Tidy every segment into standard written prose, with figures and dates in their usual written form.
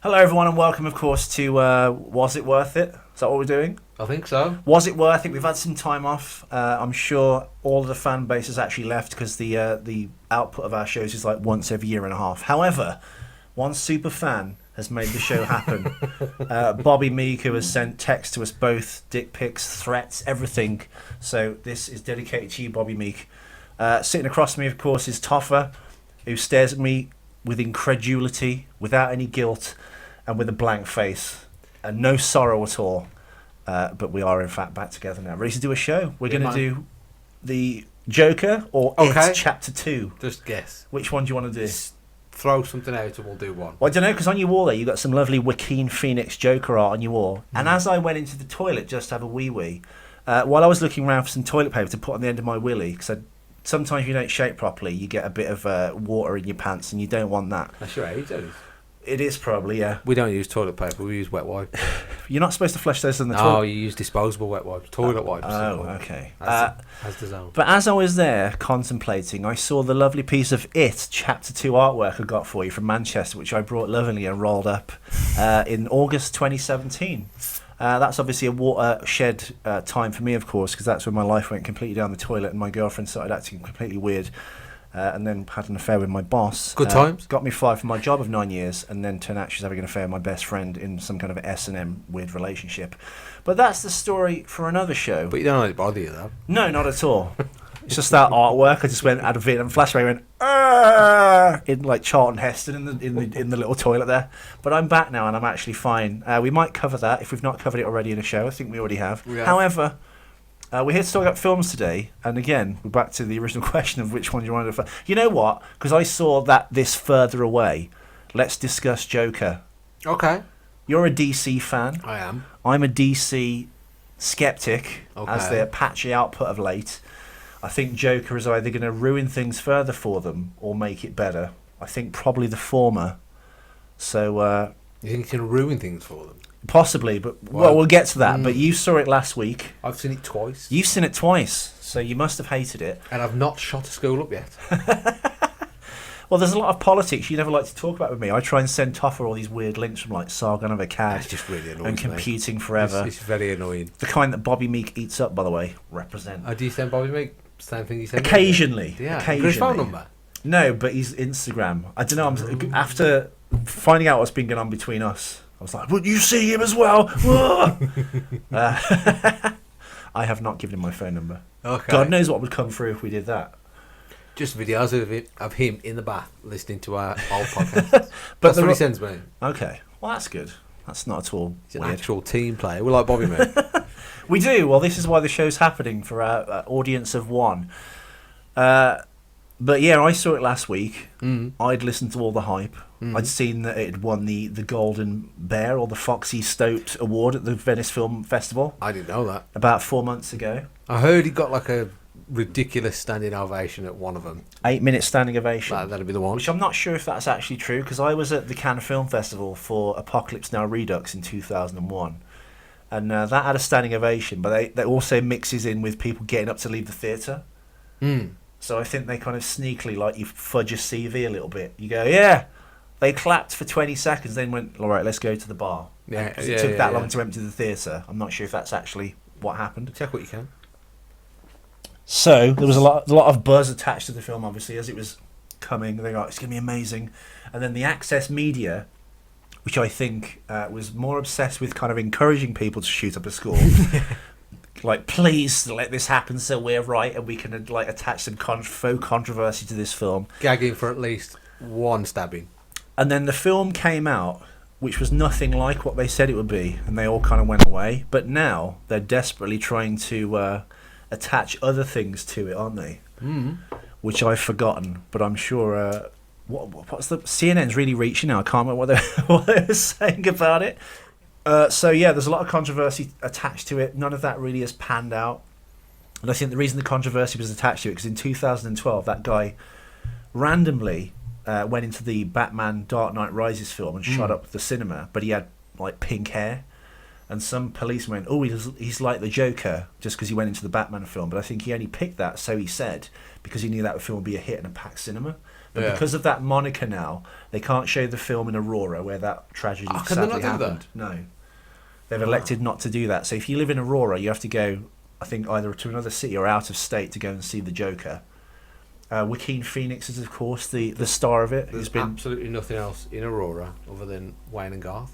Hello, everyone, and welcome, of course, to Was It Worth It? Is that what we're doing? I think so. Was it worth it? We've had some time off. I'm sure all of the fan base has actually left because the output of our shows is like once every year and a half. However, one super fan has made the show happen. Bobby Meek, who has sent texts to us both, dick pics, threats, everything. So this is dedicated to you, Bobby Meek. Sitting across from me, of course, is Toffa, who stares at me with incredulity, without any guilt, and with a blank face, and no sorrow at all. But we are, in fact, back together now, ready to do a show. We're going to do the Joker or It Chapter 2. Just guess. Which one do you want to do? Just throw something out and we'll do one. Well, I don't know, because on your wall there, you got some lovely Joaquin Phoenix Joker art on your wall. And as I went into the toilet just to have a wee, while I was looking around for some toilet paper to put on the end of my willy, because sometimes if you don't shake properly, you get a bit of water in your pants, and you don't want that. That's your age, isn't it? It is probably, yeah. We don't use toilet paper, we use wet wipes. You're not supposed to flush those in the toilet. Oh, you use disposable wet wipes, toilet wipes. Oh, okay. As designed. But as I was there contemplating, I saw the lovely piece of It Chapter 2 artwork I got for you from Manchester, which I brought lovingly and rolled up in August 2017. That's obviously a watershed time for me, of course, because that's when my life went completely down the toilet and my girlfriend started acting completely weird. And then had an affair with my boss. Good times. Got me fired from my job of 9 years, and then turned out she's having an affair with my best friend in some kind of S&M weird relationship. But that's the story for another show. But you don't let it bother you, though. No, not at all. It's just that artwork. I just went out of Vietnam flashback, went in like Charlton Heston in the little toilet there. But I'm back now, and I'm actually fine. We might cover that if we've not covered it already in a show. I think we already have. Yeah. However, we're here to talk about films today, and again, we're back to the original question of which one you wanted to. You know what? Because I saw that this further away. Let's discuss Joker. Okay. You're a DC fan. I am. I'm a DC skeptic, as Okay. their patchy output of late. I think Joker is either going to ruin things further for them or make it better. I think probably the former. So You think it can ruin things for them? possibly, but well, we'll get to that. But you saw it last week. I've seen it twice. You've seen it twice, so you must have hated it. And I've not shot a school up yet. Well, there's a lot of politics you never like to talk about with me. I try and send Toffa all these weird links from like Sargon of Akkad It's just really annoying. and Computing Forever. It's very annoying. The kind that Bobby Meek eats up, by the way. Represent. Do you send Bobby Meek? Same thing you send Occasionally. Yeah. Occasionally. His phone number? No, but he's Instagram. I don't know. After finding out what's been going on between us, I was like, would you see him as well? I have not given him my phone number. Okay. God knows what would come through if we did that. Just videos of him in the bath listening to our old podcast. But That's what he sends me. Okay. Well, that's good. That's not at all He's an weird. actual team player. We're like Bobby Meek. We do. Well, this is why the show's happening for our audience of one. But yeah, I saw it last week. I'd listened to all the hype. I'd seen that it had won the Golden Bear or the Foxy Stoat Award at the Venice Film Festival I didn't know that. about 4 months ago. I heard he got like a ridiculous standing ovation at one of them. 8-minute standing ovation. That'd be the one. Which I'm not sure if that's actually true, because I was at the Cannes Film Festival for Apocalypse Now Redux in 2001. And that had a standing ovation, but they also mixes in with people getting up to leave the theatre. So I think they kind of sneakily, like, you fudge your CV a little bit. You go, yeah. They clapped for 20 seconds, then went, all right, let's go to the bar. Yeah, Because it took that long to empty the theatre. I'm not sure if that's actually what happened. Check what you can. So there was a lot of buzz attached to the film, obviously, as it was coming. They go, it's going to be amazing. And then the Access Media, which I think was more obsessed with kind of encouraging people to shoot up a school. Like, please let this happen so we're right and we can like attach some faux controversy to this film. Gagging for at least one stabbing. And then the film came out, which was nothing like what they said it would be, and they all kind of went away. But now they're desperately trying to attach other things to it, aren't they? Which I've forgotten, but I'm sure. What's the CNN's really reaching now? I can't remember what they were saying about it. So yeah, there's a lot of controversy attached to it. None of that really has panned out, and I think the reason the controversy was attached to it because in 2012 that guy randomly went into the Batman Dark Knight Rises film and shot up the cinema, but he had like pink hair, and some policeman went, oh, he's like the Joker just because he went into the Batman film, but I think he only picked that, so he said, because he knew that film would be a hit in a packed cinema. But Yeah. because of that moniker now, they can't show the film in Aurora where that tragedy Oh, can they sadly not do happened. No. They've elected not to do that. So if you live in Aurora, you have to go, I think, either to another city or out of state to go and see the Joker. Joaquin Phoenix is, of course, the star of it. There's Who's been absolutely nothing else in Aurora other than Wayne and Garth.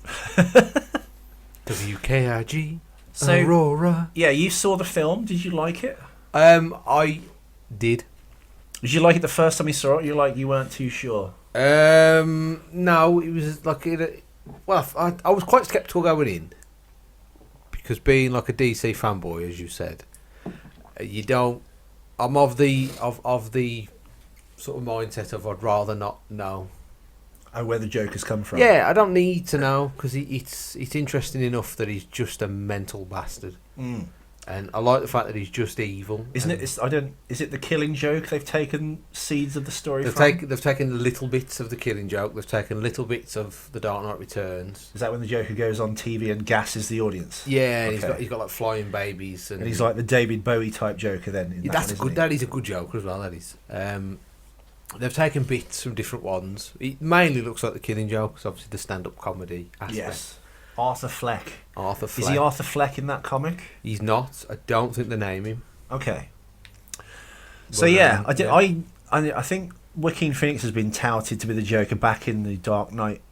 WKIG. So- Aurora. Yeah, you saw the film. Did you like it? I did. Did you like it the first time you saw it? You weren't too sure. No, it was like I was quite skeptical going in because being like a DC fanboy, as you said, you don't. I'm of the sort of mindset of I'd rather not know. Oh, where the Joker's come from? Yeah, I don't need to know because it's interesting enough that he's just a mental bastard, Mm. and I like the fact that he's just evil. Isn't and it? Is it the Killing Joke? They've taken seeds of the story from. They've taken little bits of the Killing Joke. They've taken little bits of the Dark Knight Returns. Is that when the Joker goes on TV and gasses the audience? Yeah, and Okay. he's got like flying babies, And he's like the David Bowie type Joker then. In that's that good. one, isn't That is a good Joker as well. That is. They've taken bits from different ones. It mainly looks like the Killing Joke, 'cause obviously the stand-up comedy he? aspect. Yes. Arthur Fleck. Arthur Fleck. Is he Arthur Fleck in that comic? He's not. I don't think they name him. Okay. So But, yeah, I did. yeah. I think Joaquin Phoenix has been touted to be the Joker back in the Dark Knight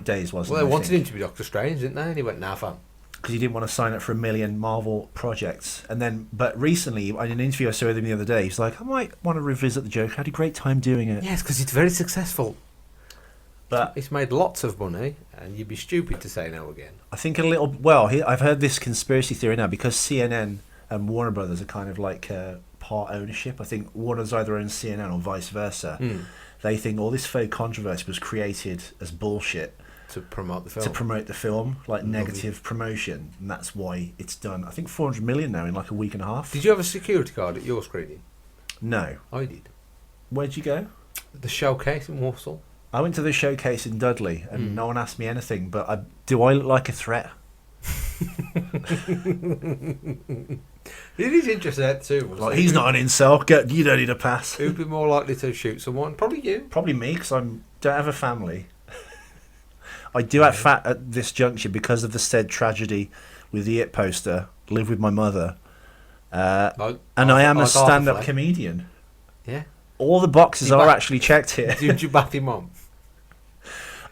days, wasn't Well, they it? wanted him to be Doctor Strange, didn't they? And he went, "Nah, fam." Because he didn't want to sign up for 1 million Marvel projects. And then, but recently, in an interview I saw with him the other day, he's like, I might want to revisit the Joker. I had a great time doing it. Yes, because he's very successful. But He's made lots of money, and you'd be stupid to say no again. I think I've heard this conspiracy theory now, because CNN and Warner Brothers are kind of like part ownership. I think Warner's either owns CNN or vice versa. They think all this fake controversy was created as bullshit To promote the film. to promote the film, like Lovely. negative promotion, and that's why it's done. I think 400 million now in like a week and a half. Did you have a security card at your screening? No. I did. Where'd you go? The Showcase in Warsaw. I went to the showcase in Dudley, and no one asked me anything. But do I look like a threat? It is interesting too. Like, he's not an incel. You don't need a pass. Who'd be more likely to shoot someone? Probably you. Probably me, because I don't have a family. I do have fat at this juncture because of the said tragedy with the It poster. Live with my mother, Like, and I am a like Arthur stand-up Fleck. comedian. Yeah. All the boxes You are back- actually checked here. Did you bath him on?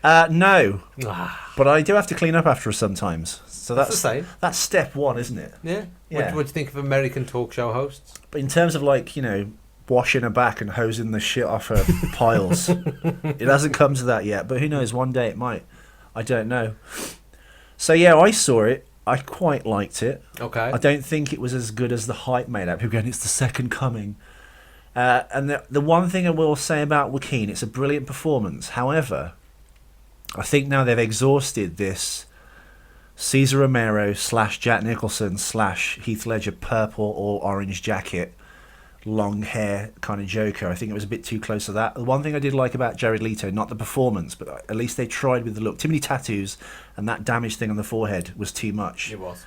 No, Ah, but I do have to clean up after her sometimes. So that's the that's same. that's step one, isn't it? Yeah. Yeah. What do you think of American talk show hosts? But in terms of like, washing her back and hosing the shit off her piles, it hasn't come to that yet. But who knows? One day it might. I don't know. So yeah, I saw it. I quite liked it. Okay. I don't think it was as good as the hype made out. People going, it's the second coming. And the one thing I will say about Joaquin, it's a brilliant performance. However, I think now they've exhausted this Cesar Romero / Jack Nicholson / Heath Ledger purple or orange jacket, long hair kind of Joker. I think it was a bit too close to that. The one thing I did like about Jared Leto, not the performance, but at least they tried with the look. Too many tattoos and that damaged thing on the forehead was too much. It was.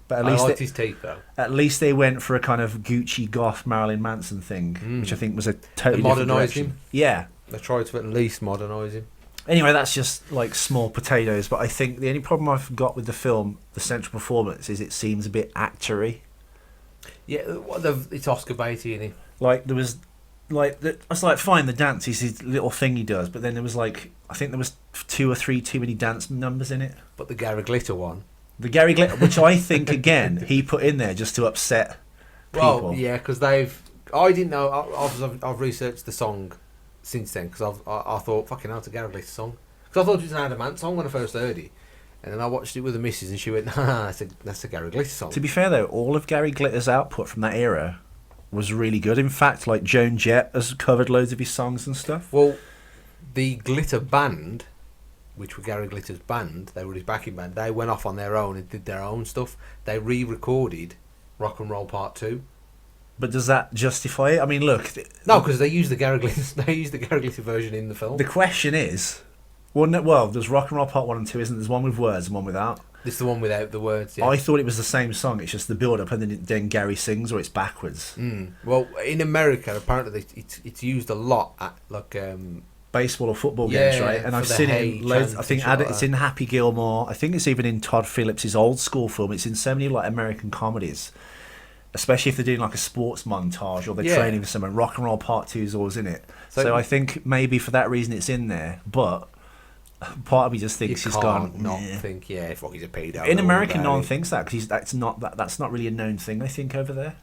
But at I least liked his teeth though. at least they went for a kind of Gucci goth Marilyn Manson thing, which I think was a totally different modernised direction. him. Yeah. They tried to at least modernise him. Anyway, that's just like small potatoes. But I think the only problem I've got with the film, the central performance, is it seems a bit actory. Yeah, it's Oscar baity, isn't it? Like there was, I was like, fine, the dance is his little thing he does, but then there was like, I think there was 2 or 3 too many dance numbers in it. But the Gary Glitter one. The Gary Glitter, which I think again he put in there just to upset people. Well, yeah, because I didn't know. I've researched the song since then because I thought fucking hell, it's a Gary Glitter song. Because I thought it was an Adamant song when I first heard it, and then I watched it with the missus and she went, "Nah, that's a Gary Glitter song." To be fair though, all of Gary Glitter's output from that era was really good. In fact, like Joan Jett has covered loads of his songs and stuff. Well, the Glitter band, which were Gary Glitter's band, they were his backing band. They went off on their own and did their own stuff. They re-recorded Rock and Roll Part 2. But does that justify it? I mean, look. No, because they used the Gary Glitter. They used the Gary Glitter version in the film. The question is, Well, there's Rock and Roll Part 1 and 2, isn't there? There's one with words and one without. This is the one without the words, yeah. I thought it was the same song. It's just the build-up, and then Gary sings, or it's backwards. Well, in America, apparently, it's used a lot at, like... baseball or football games, right? And I've seen it in loads. I think it's in Happy Gilmore. I think it's even in Todd Phillips' old school film. It's in so many like American comedies, especially if they're doing like a sports montage or they're training for someone. Rock and Roll Part 2 is always in it. So I think maybe for that reason it's in there. But part of me just thinks he's gone. Not think, fuck, he's a pedo. In America, no one thinks that because that's not really a known thing. I think over there.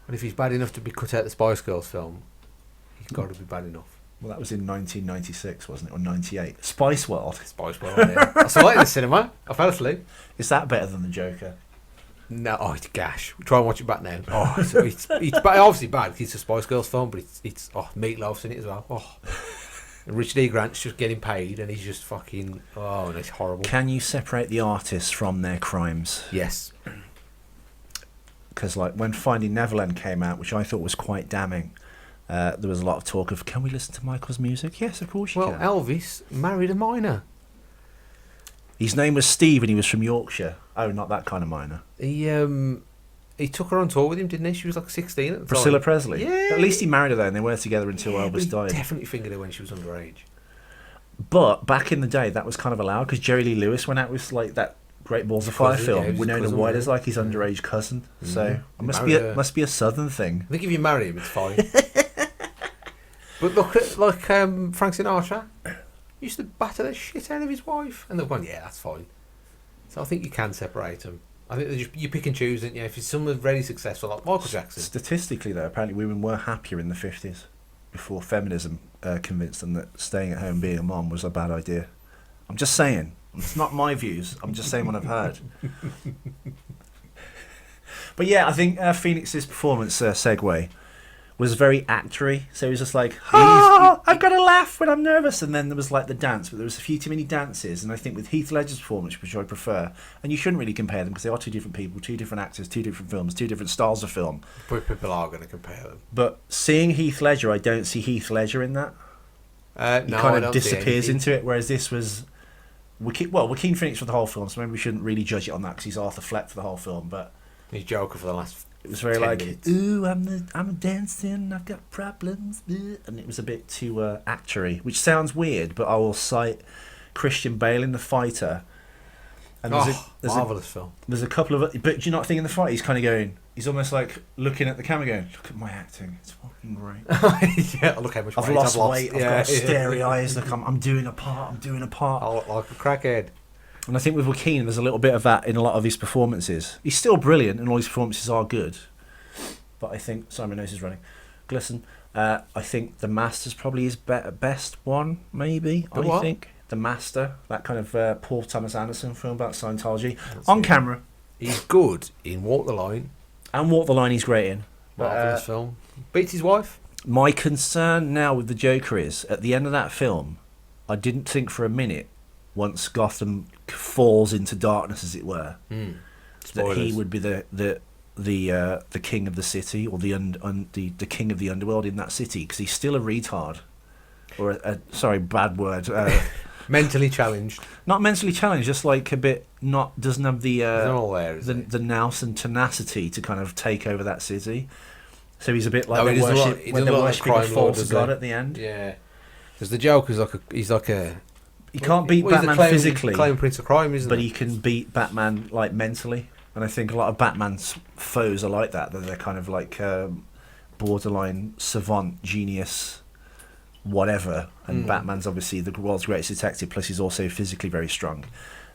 And if he's bad enough to be cut out of the Spice Girls film, he's got to be bad enough. Well, that was in 1996, wasn't it? Or 98. Spice World. Spice World, yeah. I saw it in the cinema. I fell asleep. Is that better than The Joker? No, it's gash. Try and watch it back now. Oh, it's obviously bad because it's a Spice Girls film, but it's Meatloaf's in it as well. Oh. And Richard E. Grant's just getting paid and he's just fucking... Oh, and it's horrible. Can you separate the artists from their crimes? Yes. Because like when Finding Neverland came out, which I thought was quite damning, there was a lot of talk of, can we listen to Michael's music? Yes, of course you can. Well, Elvis married a minor. His name was Steve and he was from Yorkshire. Oh, not that kind of minor. He took her on tour with him, didn't he? She was like 16 at the time. Priscilla Presley? Yeah. At least he married her though, and they weren't together until Elvis died. Definitely fingered her when she was underage. But back in the day, that was kind of allowed because Jerry Lee Lewis went out with like that Great Balls of Fire film. Winona White is like his underage cousin. So it must be a southern thing. I think if you marry him, it's fine. But look at like Frank Sinatra. He used to batter the shit out of his wife, and they're going, yeah, that's fine. So I think you can separate them. I think you pick and choose, don't you? If it's someone really successful, like Michael Jackson. Statistically, though, apparently women were happier in the 50s before feminism convinced them that staying at home being a mom was a bad idea. I'm just saying. It's not my views. I'm just saying what I've heard. But yeah, I think Phoenix's performance, segue, was very actory. So he was just like, I've got to laugh when I'm nervous. And then there was like the dance, but there was a few too many dances. And I think with Heath Ledger's performance, which I prefer, and you shouldn't really compare them because they are two different people, two different actors, two different films, two different styles of film. But people are going to compare them. But seeing Heath Ledger, I don't see Heath Ledger in that. He no, kind of disappears into it, whereas this was... Joaquin Phoenix for the whole film, so maybe we shouldn't really judge it on that because he's Arthur Fleck for the whole film, but... He's Joker for the last... It was very like, minutes. ooh, I'm dancing, I've got problems, and it was a bit too actory, which sounds weird, but I will cite Christian Bale in The Fighter. And marvellous film. There's a couple of, but do you not think in The Fighter he's kind of going, he's almost like looking at the camera going, look at my acting, it's fucking great. Yeah, look how much I've lost weight, I've got starry eyes, look, I'm doing a part. I look like a crackhead. And I think with Joaquin, there's a little bit of that in a lot of his performances. He's still brilliant, and all his performances are good. But I think... Sorry, my nose is running. Glisten. I think The Master's probably his best one, maybe. I think. The Master. That kind of Paul Thomas Anderson film about Scientology. On camera. He's good in Walk the Line. And Walk the Line he's great in. Marvellous film. Beats his wife. My concern now with the Joker is, at the end of that film, I didn't think for a minute, once Gotham falls into darkness, as it were, that he would be the king of the city, or the king of the underworld in that city, because he's still a retard, or sorry, bad word. Mentally challenged. Not mentally challenged, just like a bit doesn't have the nous and tenacity to kind of take over that city. So he's a bit like when they're worshipping a false god at the end. Yeah, because the Joker's like a. He can't beat Batman physically, claim Prince of Crime, isn't but he can beat Batman like mentally. And I think a lot of Batman's foes are like that. That they're kind of like borderline savant, genius, whatever. And Batman's obviously the world's greatest detective. Plus, he's also physically very strong.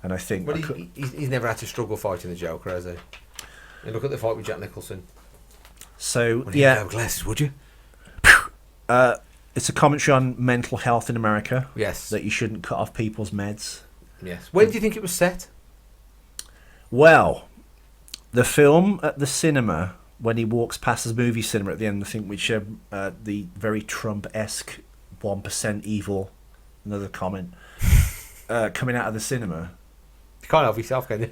And I think, but he's never had to struggle fighting the Joker, has he? You look at the fight with Jack Nicholson. So you have glasses, would you? It's a commentary on mental health in America. Yes. That you shouldn't cut off people's meds. Yes. When do you think it was set? Well, the film at the cinema, when he walks past the movie cinema at the end, I think, which the very Trump-esque 1% evil, another comment, coming out of the cinema. You can't help yourself, can you?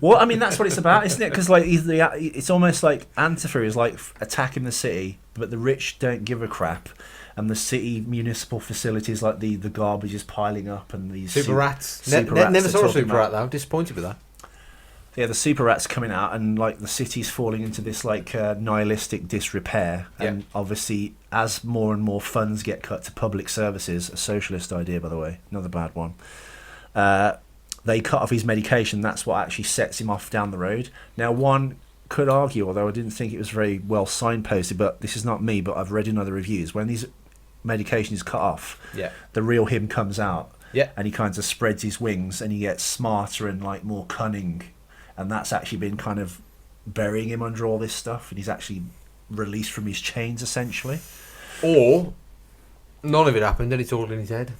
Well, I mean, that's what it's about, isn't it? Because like it's almost like Antifa is like attacking the city, but the rich don't give a crap, and the city municipal facilities, like the garbage is piling up, and these Super rats. super rats Never they're saw a talking super about. rat though. Disappointed with that. Yeah, the super rats coming out, and like the city's falling into this like nihilistic disrepair. And obviously, as more and more funds get cut to public services, a socialist idea, by the way, another bad one. They cut off his medication. That's what actually sets him off down the road. Now, one could argue, although I didn't think it was very well signposted, but this is not me, but I've read in other reviews, when these medication is cut off, the real him comes out, and he kind of spreads his wings, and he gets smarter and like more cunning. And that's actually been kind of burying him under all this stuff, and he's actually released from his chains, essentially. Or none of it happened, and it's all in his head.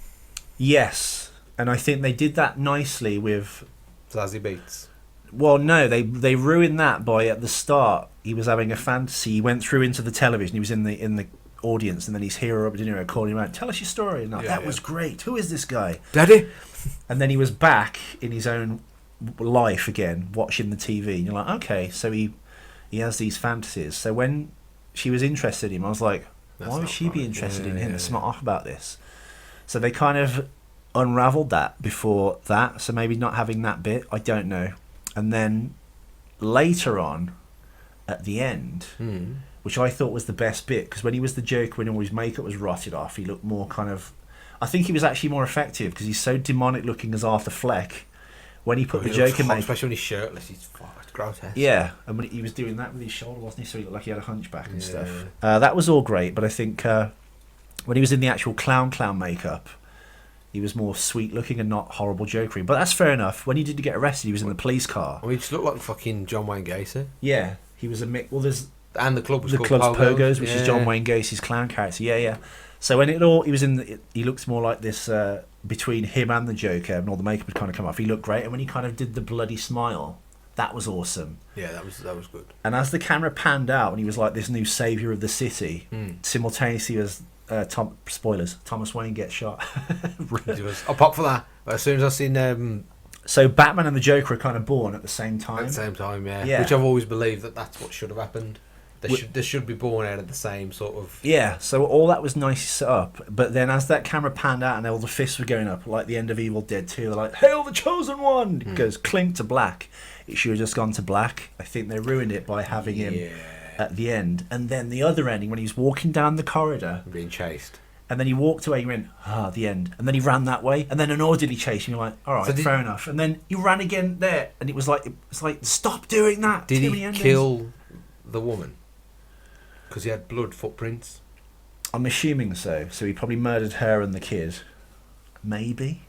Yes, and I think they did that nicely with Zazie Beetz. Well, no, they ruined that by at the start he was having a fantasy. He went through into the television. He was in the audience, and then his hero Robert De Niro calling him out. Tell us your story. And that was great. Who is this guy, Daddy? And then he was back in his own life again, watching the TV, and you're like, okay, so he has these fantasies. So when she was interested in him, I was like, why would she be interested in him? It's not off about this. So they kind of unraveled that before that, so maybe not having that bit, I don't know. And then later on at the end, which I thought was the best bit, because when he was the Joker, when all his makeup was rotted off, he looked more kind of, I think he was actually more effective because he's so demonic looking as Arthur Fleck. When he put the Joker makeup, especially when he's shirtless, he's grotesque. Yeah, and when he was doing that with his shoulder, wasn't he? So he looked like he had a hunchback and stuff. That was all great, but I think when he was in the actual clown makeup, he was more sweet looking and not horrible jokery. But that's fair enough. When he did get arrested, he was in the police car. I mean, he just looked like fucking John Wayne Gacy. Yeah, he was a mix. Well, there's and the club was the called club's Pogos, which yeah. is John Wayne Gacy's clown character. Yeah. So when he was in, he looked more like this between him and the Joker, and all the makeup had kind of come off. He looked great, and when he kind of did the bloody smile, that was awesome. Yeah, that was good. And as the camera panned out, and he was like this new savior of the city, simultaneously as Thomas Wayne gets shot. I'll pop for that. But as soon as I seen so Batman and the Joker are kind of born at the same time. at the same time, yeah. Which I've always believed that's what should have happened. They should be born out of the same sort of... Yeah, so all that was nicely set up. But then as that camera panned out and all the fists were going up, like the end of Evil Dead 2, they're like, Hail the Chosen One! It goes clink to black. It should have just gone to black. I think they ruined it by having him at the end. And then the other ending, when he's walking down the corridor... being chased. And then he walked away, you went, the end. And then he ran that way, and then an orderly chased him. You're like, all right, fair enough. And then he ran again there, and it was like, stop doing that. Did he kill the woman? Because he had blood footprints. I'm assuming so. So he probably murdered her and the kid. Maybe.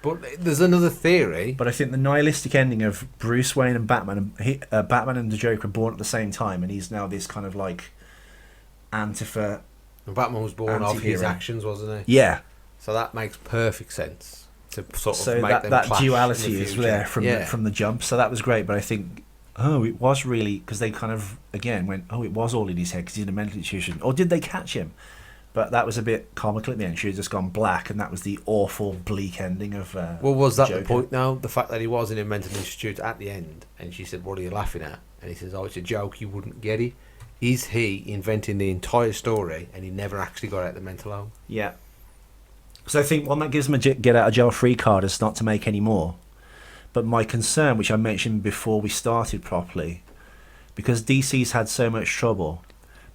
But there's another theory. But I think the nihilistic ending of Bruce Wayne and Batman, Batman and the Joker are born at the same time, and he's now this kind of like Antifa. And Batman was born of his anti-hero. actions, wasn't he? Yeah. So that makes perfect sense to sort of So make them that clash duality in the is future. there from the jump. So that was great. But I think, it was really, because they kind of again went, it was all in his head because he's in a mental institution, or did they catch him? But that was a bit comical at the end. She had just gone black, and that was the awful, bleak ending of. Well, was that Joker. the point now? The fact that he was in a mental institute at the end, and she said, "What are you laughing at?" And he says, "Oh, it's a joke. You wouldn't get it." Is he inventing the entire story, and he never actually got out the mental home? Yeah. So I think one that gives him a get out of jail free card is not to make any more. But my concern, which I mentioned before we started properly, because DC's had so much trouble,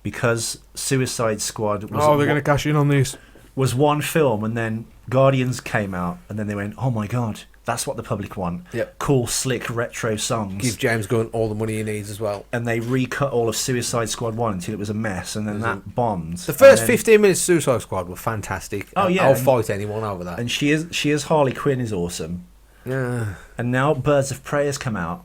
because Suicide Squad was they're going to cash in on this. Was one film, and then Guardians came out, and then they went, oh my god, that's what the public want. Yep. Cool, slick, retro songs. Give James Gunn all the money he needs as well. And they recut all of Suicide Squad 1 until it was a mess, and then that bombed. The first 15 minutes of Suicide Squad were fantastic. Oh yeah, I'll fight anyone over that. And she is Harley Quinn is awesome. Yeah. And now Birds of Prey has come out,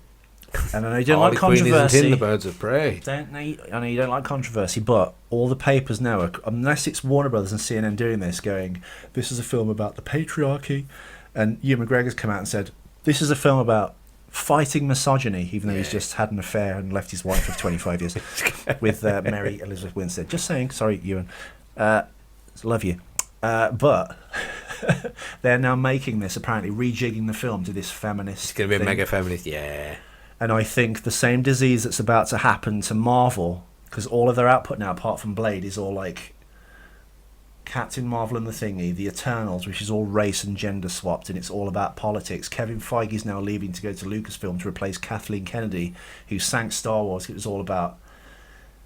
and I know you don't like Harley Quinn controversy. isn't in the Birds of Prey. I know you don't like controversy, but all the papers now, unless it's Warner Brothers and CNN doing this, going, this is a film about the patriarchy, and Ewan McGregor's come out and said, this is a film about fighting misogyny, even though he's just had an affair and left his wife of 25 years with Mary Elizabeth Winstead. Just saying, sorry, Ewan. Love you. But they're now making this, apparently rejigging the film to this feminist. It's going to be a thing. mega feminist, yeah. And I think the same disease that's about to happen to Marvel, because all of their output now, apart from Blade, is all like Captain Marvel and the Thingy, the Eternals, which is all race and gender swapped, and it's all about politics. Kevin Feige's now leaving to go to Lucasfilm to replace Kathleen Kennedy, who sank Star Wars. It was all about,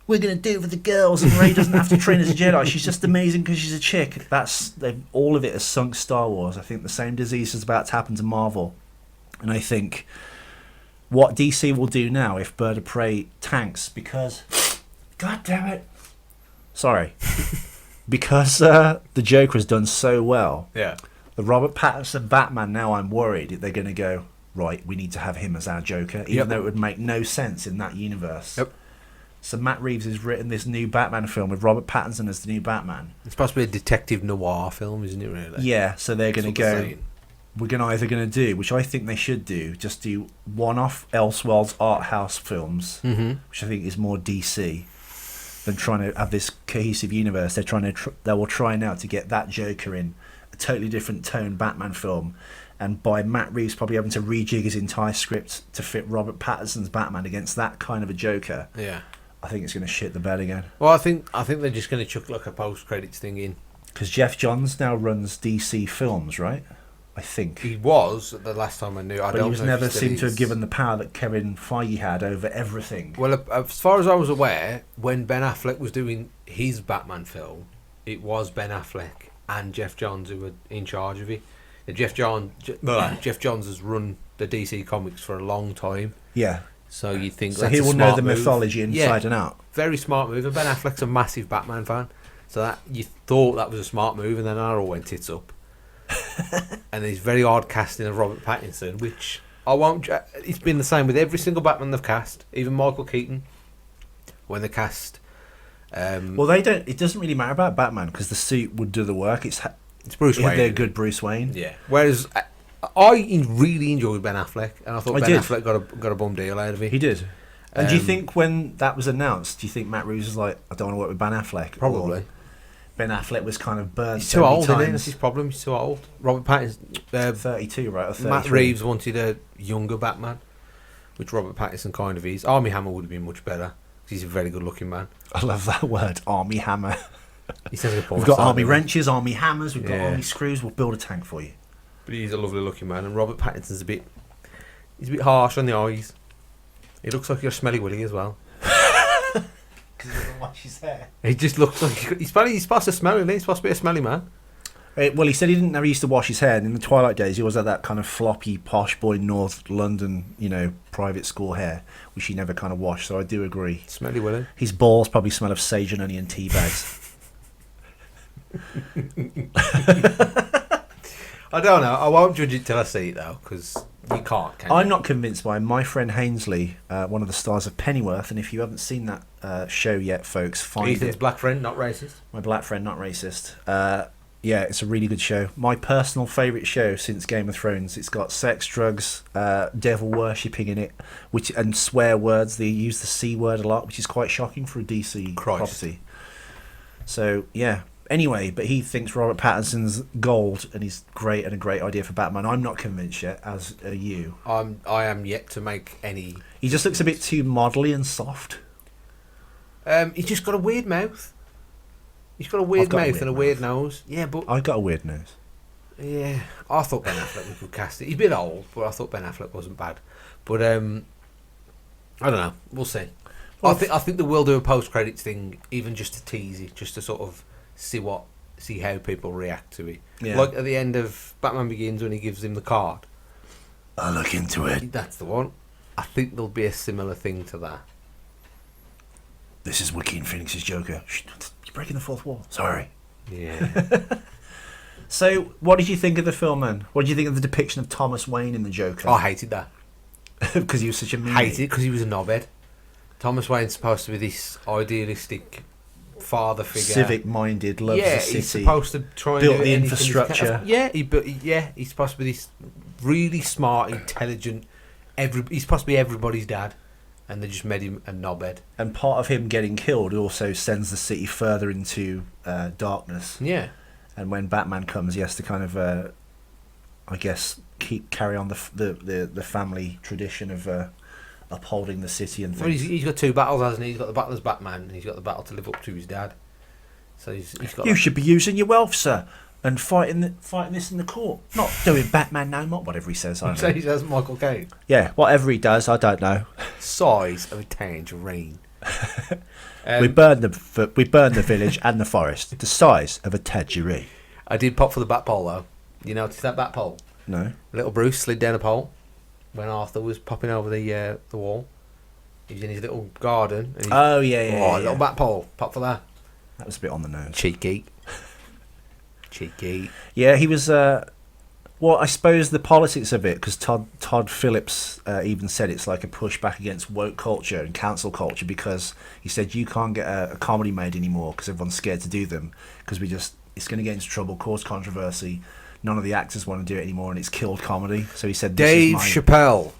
we're going to do it for the girls, and Rey doesn't have to train as a Jedi. She's just amazing because she's a chick. All of it has sunk Star Wars. I think the same disease is about to happen to Marvel. And I think what DC will do now if Bird of Prey tanks, because... God damn it. Sorry. Because the Joker has done so well. Yeah. The Robert Pattinson Batman, now I'm worried they're going to go, right, we need to have him as our Joker, even though it would make no sense in that universe. Yep. So Matt Reeves has written this new Batman film with Robert Pattinson as the new Batman. It's supposed to be a detective noir film, isn't it, really? Yeah, so they're going to go, we're either going to do, which I think they should do, just do one-off Elseworlds art house films, which I think is more DC, than trying to have this cohesive universe. They're trying to they will try now to get that Joker in a totally different tone Batman film, and by Matt Reeves probably having to rejig his entire script to fit Robert Pattinson's Batman against that kind of a Joker. Yeah, I think it's going to shit the bed again. Well, I think they're just going to chuck like a post credits thing in, because Jeff Johns now runs DC Films, right? I think he was the last time I knew. But he was never seemed to have given the power that Kevin Feige had over everything. Well, as far as I was aware, when Ben Affleck was doing his Batman film, it was Ben Affleck and Jeff Johns who were in charge of it. And Jeff Johns has run the DC Comics for a long time. Yeah. So you think so he will know the mythology move. inside and out. Very smart move. And Ben Affleck's a massive Batman fan, so that you thought that was a smart move, and then that all went tits up. And there's very hard casting of Robert Pattinson, which I won't. It's been the same with every single Batman they've cast, even Michael Keaton. When they cast, well, they don't. It doesn't really matter about Batman because the suit would do the work. It's Bruce Wayne. They're good Bruce Wayne. Yeah. Whereas I really enjoyed Ben Affleck, and I thought Affleck got a bum deal out of it. He did. And do you think when that was announced, do you think Matt Reeves was like, I don't want to work with Ben Affleck? Probably. Or Ben Affleck was kind of burned. He's too old, isn't he? That's his problem. He's too old. Robert Pattinson, 32, right? Or 33. Matt Reeves wanted a younger Batman, which Robert Pattinson kind of is. Armie Hammer would have been much better because he's a very good-looking man. I love that word, Armie Hammer. He sounds like a We've got army wrenches, army hammers, we've got Yeah. army screws. We'll build a tank for you. But he's a lovely-looking man, and Robert Pattinson's a bit harsh on the eyes. He looks like you're a smelly willy as well. Because he doesn't wash his hair. He just looks like he's supposed to smell, isn't he? He's supposed to be a smelly man. Well, he said he didn't never used to wash his hair, and in the Twilight days, he always had that kind of floppy, posh boy, North London, private school hair, which he never kind of washed. So I do agree. Smelly willy. His balls probably smell of sage and onion tea bags. I don't know. I won't judge it till I see it though, because you can't. Can I'm you? not convinced by my friend Hainsley, one of the stars of Pennyworth, and if you haven't seen that show yet, folks, find Ethan's it. black friend, not racist. My black friend, not racist. Yeah, it's a really good show. My personal favourite show since Game of Thrones. It's got sex, drugs, devil worshipping in it, and swear words. They use the C word a lot, which is quite shocking for a DC property. So yeah. Anyway, but he thinks Robert Pattinson's gold, and he's great and a great idea for Batman. I'm not convinced yet, as are you. I am yet to make any. He just looks a bit too modelly and soft. He's just got a weird mouth. He's got a weird mouth and a weird nose. Yeah, but I've got a weird nose. Yeah, I thought Ben Affleck was good casting. He's a bit old, but I thought Ben Affleck wasn't bad. But I don't know. We'll see. I think they will do a post credits thing, even just to tease it, just to sort of see how people react to it. Yeah. Like at the end of Batman Begins when he gives him the card. I'll look into it. That's the one. I think there'll be a similar thing to that. This is Joaquin Phoenix's Joker. Shh, you're breaking the fourth wall. Sorry. Yeah. So, what did you think of the film, then? What did you think of the depiction of Thomas Wayne in the Joker? I hated that. Because he was such a meanie. Hated it because he was a knobhead. Thomas Wayne's supposed to be this idealistic father figure, civic-minded, loves the city. He's supposed to try and build do the anything infrastructure. He's supposed to be this really smart, intelligent. He's supposed to be everybody's dad, and they just made him a knobhead. And part of him getting killed also sends the city further into darkness. Yeah, And when Batman comes, he has to kind of, I guess, carry on the family tradition of upholding the city and things. Well, he's got two battles, hasn't he? He's got the battle as Batman, and he's got the battle to live up to his dad. So he's got. You should be using your wealth, sir, and fighting this in the court, not doing Batman no more. Whatever he says, I don't So know. he says Michael Caine. Yeah, whatever he does, I don't know. Size of a tangerine. We burned the village and the forest, the size of a tangerine. I did pop for the bat pole though. You notice that bat pole? No. Little Bruce slid down a pole when Arthur was popping over the wall. He was in his little garden. And Oh yeah. little bat pole. Pop for that. That was a bit on the nose. Cheeky. Cheeky. Yeah, he was. Well, I suppose the politics of it, because Todd Phillips even said it's like a pushback against woke culture and cancel culture, because he said you can't get a comedy made anymore because everyone's scared to do them, because it's going to get into trouble, cause controversy. None of the actors want to do it anymore, and it's killed comedy. So he said, Dave Chappelle.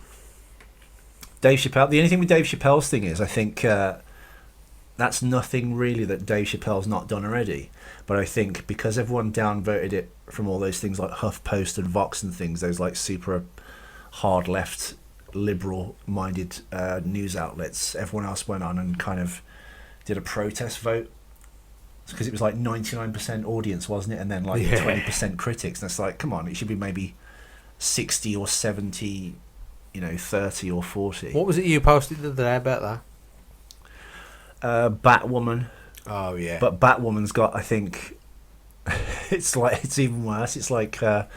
The only thing with Dave Chappelle's thing is, I think that's nothing really that Dave Chappelle's not done already. But I think because everyone downvoted it from all those things like HuffPost and Vox and things, those like super hard left, liberal-minded news outlets, everyone else went on and kind of did a protest vote. Because it was like 99% audience, wasn't it? And then like 20% critics. And it's like, come on, it should be maybe 60 or 70, 30 or 40. What was it you posted the other day about that? Batwoman. Oh yeah. But Batwoman's got, I think, it's even worse. It's like, I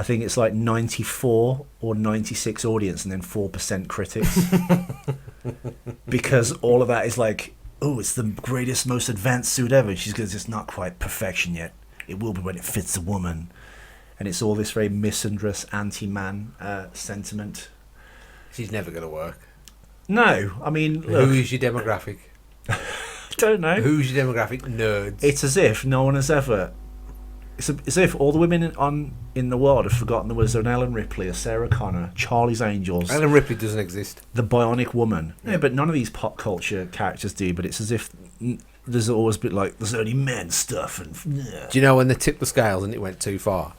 think it's like 94 or 96 audience and then 4% critics. Because all of that is like, oh, it's the greatest, most advanced suit ever. She goes, it's not quite perfection yet. It will be when it fits a woman. And it's all this very misandrous, anti-man sentiment. She's never going to work. No, I mean, look. Who is your demographic? I don't know. Who's your demographic? Nerds. It's as if no one has ever... It's as if all the women in the world have forgotten there was an Ellen Ripley, a Sarah Connor, Charlie's Angels. Ellen Ripley doesn't exist. The Bionic Woman. Yeah, but none of these pop culture characters do, but it's as if there's always been like, there's only men stuff. And Do you know when they tipped the scales and it went too far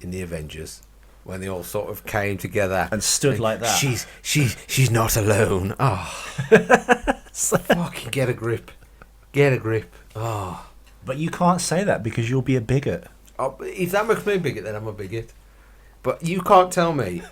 in the Avengers? When they all sort of came together and stood like that. She's not alone. Oh. Fucking get a grip. Get a grip. Oh. But you can't say that because you'll be a bigot. Oh, if that makes me a bigot, then I'm a bigot. But you can't tell me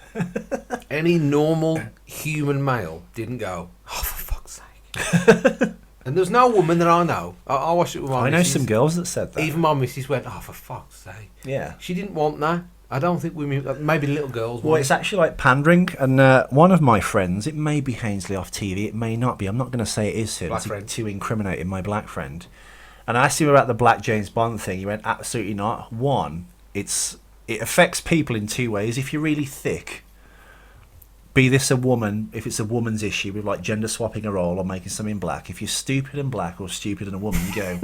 any normal human male didn't go, oh, for fuck's sake. And there's no woman that I know. I watched it with my missus. I know some girls that said that. Even my missus went, oh, for fuck's sake. Yeah. She didn't want that. I don't think women, maybe little girls. Well, it's actually like pandering. And one of my friends, it may be Hainsley off TV, it may not be. I'm not going to say it is him to incriminate my black friend. And I asked him about the Black James Bond thing. He went, absolutely not. One, it affects people in two ways. If you're really thick, be this a woman, if it's a woman's issue with like gender swapping a role or making something black. If you're stupid and black or stupid and a woman, you go,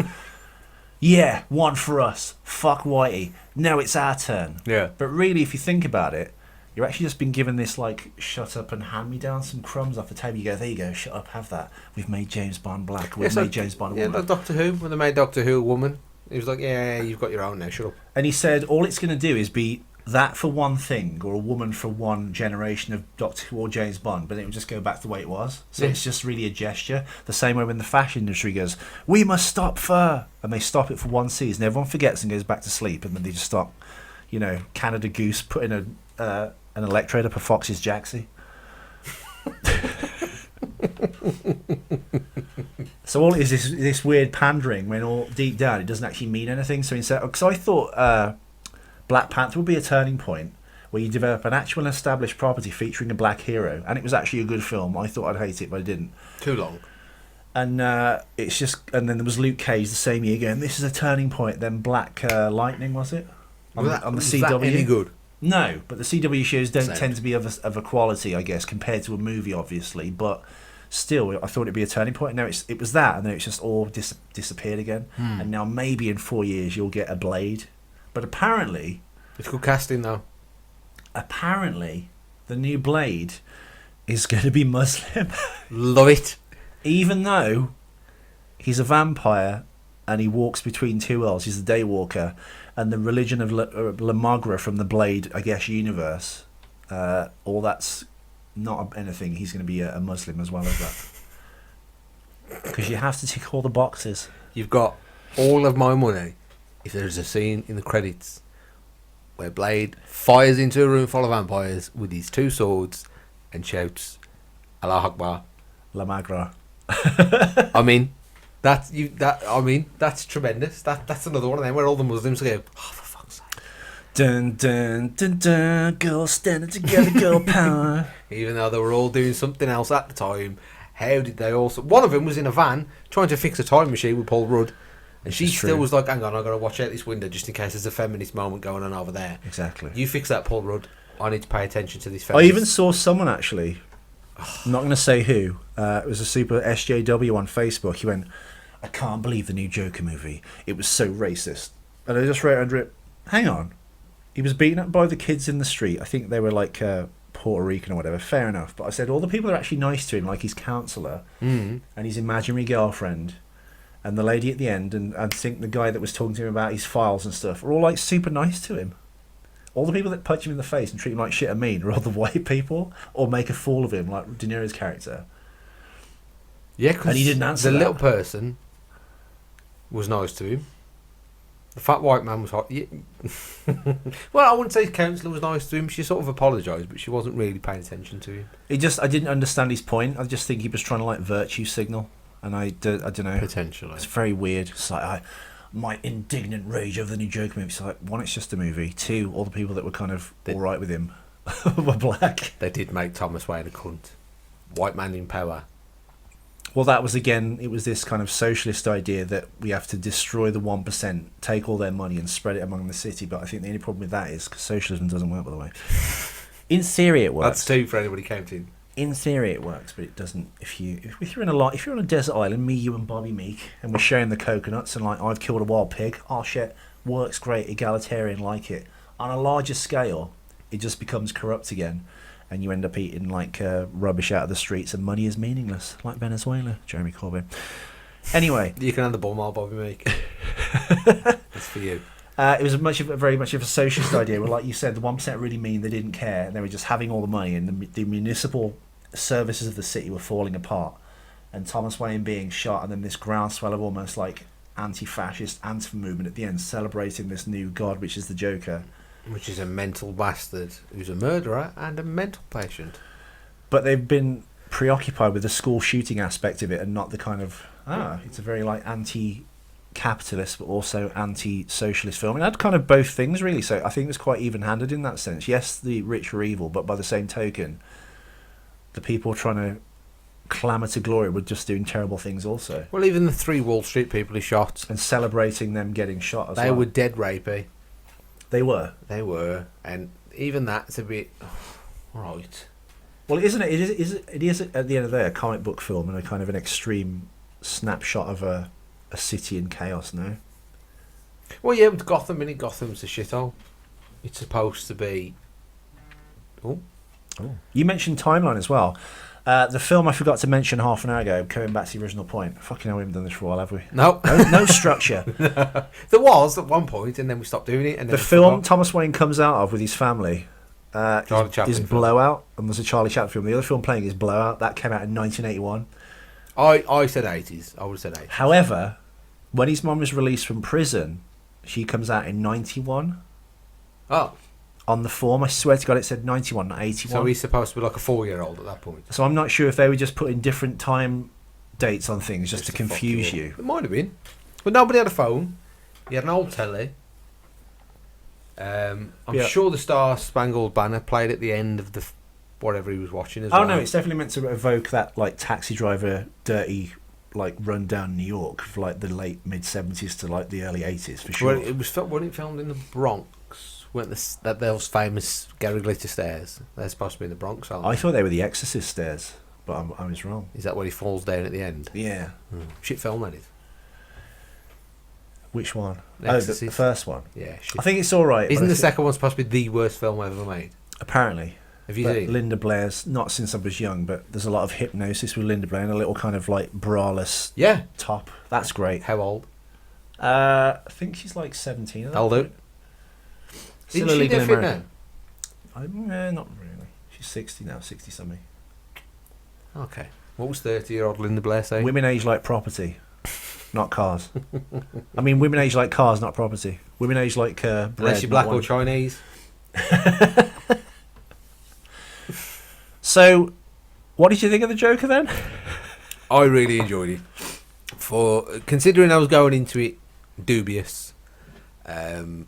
yeah, one for us. Fuck Whitey. Now it's our turn. Yeah. But really, if you think about it, you're actually just been given this, like, shut up and hand me down some crumbs off the table. You go, there you go, shut up, have that. We've made James Bond black. We've made James Bond a woman. Yeah, like Doctor Who, when they made Doctor Who a woman. He was like, yeah, you've got your own now, shut up. And he said, all it's going to do is be that for one thing, or a woman for one generation of Doctor Who or James Bond, but it will just go back to the way it was. So it's just really a gesture. The same way when the fashion industry goes, we must stop fur. And they stop it for one season. Everyone forgets and goes back to sleep, and then they just stop, Canada Goose putting an electrode up a fox's jacksie. So all it is this weird pandering when all deep down it doesn't actually mean anything. So instead, because I thought Black Panther would be a turning point where you develop an actual established property featuring a black hero, and it was actually a good film. I thought I'd hate it, but I didn't. Too long. And it's just, and then there was Luke Cage the same year going, this is a turning point. Then Black Lightning, was it? On the CW. That any good? No, but the CW shows don't tend to be of a quality, I guess, compared to a movie, obviously. But still, I thought it'd be a turning point. Now it was that, and then it's just all disappeared again. And now maybe in 4 years you'll get a Blade. But apparently, it's good casting though. Apparently, the new Blade is going to be Muslim. Love it. Even though he's a vampire and he walks between two worlds. He's the Daywalker, and the religion of Lamagra from the Blade, I guess, universe. All that's not anything. He's going to be a Muslim as well as that. Because you have to tick all the boxes. You've got all of my money if there's a scene in the credits where Blade fires into a room full of vampires with his two swords and shouts, Allah Akbar. Lamagra. I mean, that's tremendous. That's another one of them where all the Muslims go, oh, for fuck's sake. Dun dun dun dun, girls standing together, girl power. Even though they were all doing something else at the time, how did they also... One of them was in a van trying to fix a time machine with Paul Rudd, and she still was like, hang on, I've got to watch out this window just in case there's a feminist moment going on over there. Exactly. You fix that, Paul Rudd. I need to pay attention to this I feminist. even saw someone, actually, I'm not going to say who, it was a super SJW on Facebook. He went, I can't believe the new Joker movie. It was so racist. And I just wrote under it, hang on. He was beaten up by the kids in the street. I think they were like Puerto Rican or whatever. Fair enough. But I said all the people are actually nice to him, like his counsellor and his imaginary girlfriend and the lady at the end, and I think the guy that was talking to him about his files and stuff are all like super nice to him. All the people that punch him in the face and treat him like shit and mean are all the white people, or make a fool of him like De Niro's character. Yeah, because he didn't answer the that. little person was nice to him. The fat white man was hot. Yeah. Well, I wouldn't say his counsellor was nice to him. She sort of apologised, but she wasn't really paying attention to him. I didn't understand his point. I just think he was trying to like virtue signal, and I don't know. Potentially, it's very weird. It's like my indignant rage over the new Joker movie. It's like, one, it's just a movie. Two, all the people that were kind of all right with him were black. They did make Thomas Wayne a cunt. White man in power. Well, that was, again, it was this kind of socialist idea that we have to destroy the 1%, take all their money and spread it among the city. But I think the only problem with that is because socialism doesn't work, by the way. In theory, it works. That's two for anybody counting. In theory, it works, but it doesn't. If you're on a desert island, me, you, and Bobby Meek, and we're sharing the coconuts, and like I've killed a wild pig, oh shit, works great, egalitarian, like it. On a larger scale, it just becomes corrupt again. And you end up eating like rubbish out of the streets, and money is meaningless, like Venezuela. Jeremy Corbyn. Anyway, you can have the bum, Bobby Meek. That's for you. It was very much of a socialist idea. Where, like you said, the 1% really mean they didn't care, and they were just having all the money, and the municipal services of the city were falling apart. And Thomas Wayne being shot, and then this groundswell of almost like anti-fascist anthem movement at the end, celebrating this new god, which is the Joker. Which is a mental bastard who's a murderer and a mental patient. But they've been preoccupied with the school shooting aspect of it, and not the kind of it's a very like anti-capitalist but also anti-socialist film. And it had kind of both things really. So I think it was quite even-handed in that sense. Yes, the rich are evil, but by the same token, the people trying to clamour to glory were just doing terrible things also. Well, even the 3 Wall Street people he shot and celebrating them getting shot as well. They were dead rapey. They were, and even that's a bit right. Well, isn't it? It is at the end of the day a comic book film and a kind of an extreme snapshot of a city in chaos. No. Well, yeah, with Gotham, Gotham's a shithole. It's supposed to be. Oh, you mentioned timeline as well. The film I forgot to mention half an hour ago, going back to the original point. Fucking hell, we haven't done this for a while, have we? No structure. There was at one point, and then we stopped doing it. And then the film Thomas Wayne comes out of with his family is Blowout, and there's a Charlie Chaplin film. The other film playing is Blowout. That came out in 1981. I said 80s. I would have said 80s. However, when his mum was released from prison, she comes out in 91. Oh. On the form, I swear to God, it said 91, not 81. So he's supposed to be like a 4-year-old at that point. So I'm not sure if they were just putting different time dates on things just to confuse you. It might have been. But nobody had a phone. He had an old telly. I'm sure the Star Spangled Banner played at the end of the whatever he was watching as well. Oh no, it's definitely meant to evoke that like Taxi Driver, dirty, like run down New York for like the late mid-70s to like the early 80s for sure. Well, it was filmed in the Bronx. Weren't those famous Gary Glitter stairs? They're supposed to be in the Bronx, aren't they? I thought they were the Exorcist stairs, but I was wrong. Is that where he falls down at the end? Yeah. Shit film, that is. Which one? The first one. Yeah, shit. I think it's all right. Isn't the second one supposed to be the worst film ever made? Apparently. Have you seen Linda Blair's, not since I was young, but there's a lot of hypnosis with Linda Blair and a little kind of like braless top. That's great. How old? I think she's like 17. at that That'll do. point. Still Isn't she illegal in different America. now? Not really. She's 60 now, 60 something. Okay. What was 30-year-old Linda Blair saying? Women age like property, not cars. I mean, women age like cars, not property. Women age like bread. Unless you're not black or wine. Chinese. So, what did you think of the Joker then? I really enjoyed it. For considering I was going into it dubious, and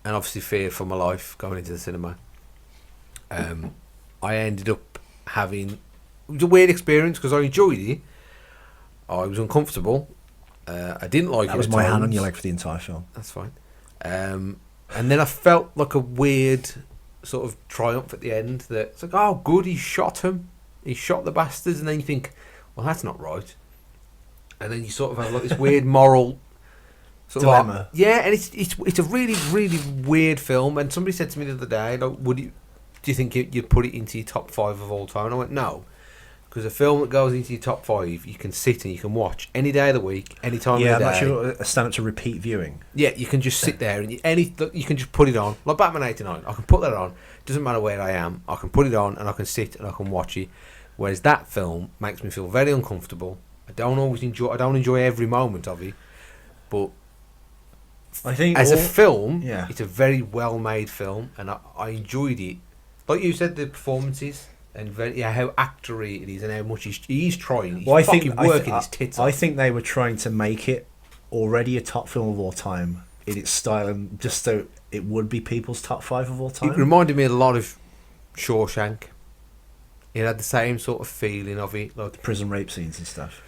obviously feared for my life going into the cinema, I ended up having, it was a weird experience because I enjoyed it. I was uncomfortable. I didn't like it. That was at my hand on times. your leg for the entire film. That's fine. And then I felt like a weird sort of triumph at the end that it's like, oh, good, he shot him. He shot the bastards. And then you think, well, that's not right. And then you sort of have like this weird moral sort Dilemma. of like, yeah, and it's a really, really weird film. And somebody said to me the other day, like, do you think you'd put it into your top 5 of all time? And I went, no. Because a film that goes into your top 5, you can sit and you can watch any day of the week, any time Yeah, of the I'm day. not sure a stand up to repeat viewing. Yeah, you can just sit there and you can just put it on. Like Batman 89, I can put that on. Doesn't matter where I am. I can put it on and I can sit and I can watch it. Whereas that film makes me feel very uncomfortable. I don't enjoy every moment of it. But I think as a film, yeah. it's a very well made film and I enjoyed it. Like you said, the performances and how actory it is and how much he's trying. He's fucking working his tits off. I think they were trying to make it already a top film of all time in its style, and just so it would be people's top 5 of all time. It reminded me a lot of Shawshank. It had the same sort of feeling of it, like Prison rape scenes and stuff.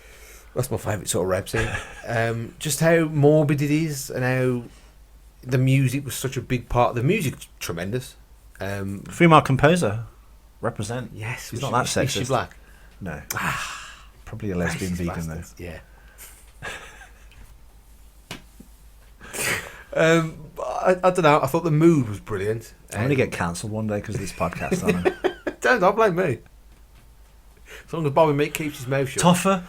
that's my favourite sort of rape scene. Just how morbid it is, and how the music was such a big part. The music's tremendous. Female composer, represent. Yes, She's not that sexist. Is she black? No, probably a lesbian vegan though. Yeah. I don't know. I thought the mood was brilliant. I'm going to get cancelled one day because of this podcast, aren't I? Don't blame me. As long as Bobby Meat keeps his mouth shut. Toffa,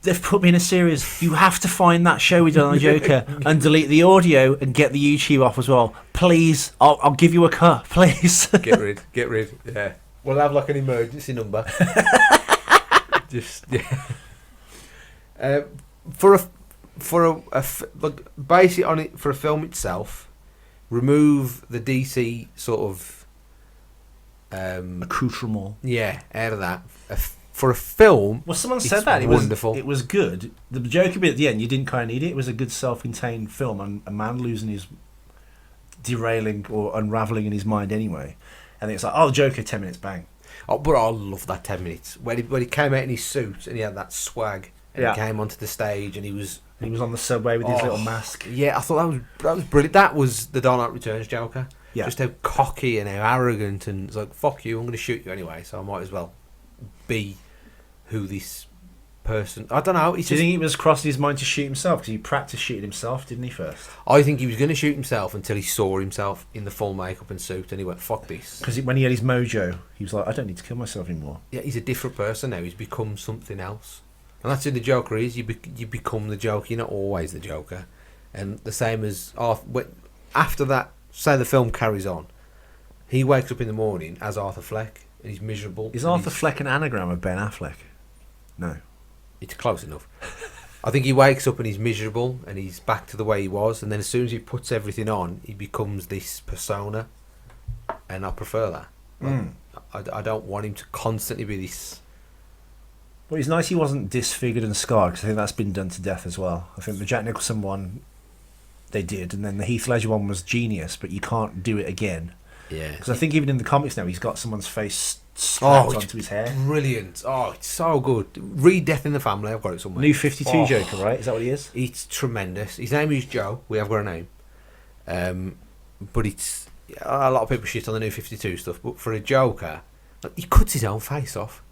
they've put me in a series. You have to find that show we did on the Joker and delete the audio and get the YouTube off as well. Please, I'll give you a cut, please. Get rid. Yeah. We'll have like an emergency number. Just yeah. Like basically on it for a film itself, remove the DC sort of Accoutrement. yeah out of that. For a film, Well, someone it's said that wonderful. It was good. The Joker bit at the end, you didn't kind of need it. It was a good self-contained film, and a man losing his, derailing or unraveling in his mind anyway. And it's like, oh, the Joker, 10 minutes, bang. Oh, but I love that 10 minutes when he came out in his suit and he had that swag and Yeah. he came onto the stage and he was on the subway with his Oh. little mask. yeah. I thought that was brilliant. That was the Dark Knight Returns Joker. Yeah. Just how cocky and how arrogant, and it's like, fuck you, I'm going to shoot you anyway, so I might as well be who this person. I don't know. It's Do you just, think it was crossing his mind to shoot himself? Because he practiced shooting himself, didn't he, first? I think he was going to shoot himself until he saw himself in the full makeup and suit, and he went, fuck this. Because when he had his mojo, he was like, I don't need to kill myself anymore. Yeah, he's a different person now. He's become something else. And that's who the Joker is. You become the Joker. You're not always the Joker. And the same as after that, say the film carries on, he wakes up in the morning as Arthur Fleck, and he's miserable. Is and Arthur Fleck an anagram of Ben Affleck? No. It's close enough. I think he wakes up and he's miserable, and he's back to the way he was. And then as soon as he puts everything on, he becomes this persona. And I prefer that. I don't want him to constantly be this. Well, it's nice he wasn't disfigured and scarred, because I think that's been done to death as well. I think the Jack Nicholson one, they did, and then the Heath Ledger one was genius, but you can't do it again. Yeah. Because I think even in the comics now, he's got someone's face slapped onto his hair. Brilliant. Oh, it's so good. Read Death in the Family. I've got it somewhere. New 52 Joker, right? Is that what he is? It's tremendous. His name is Joe. We have got a name. But it's a lot of people shit on the New 52 stuff. But for a Joker, like, he cuts his own face off.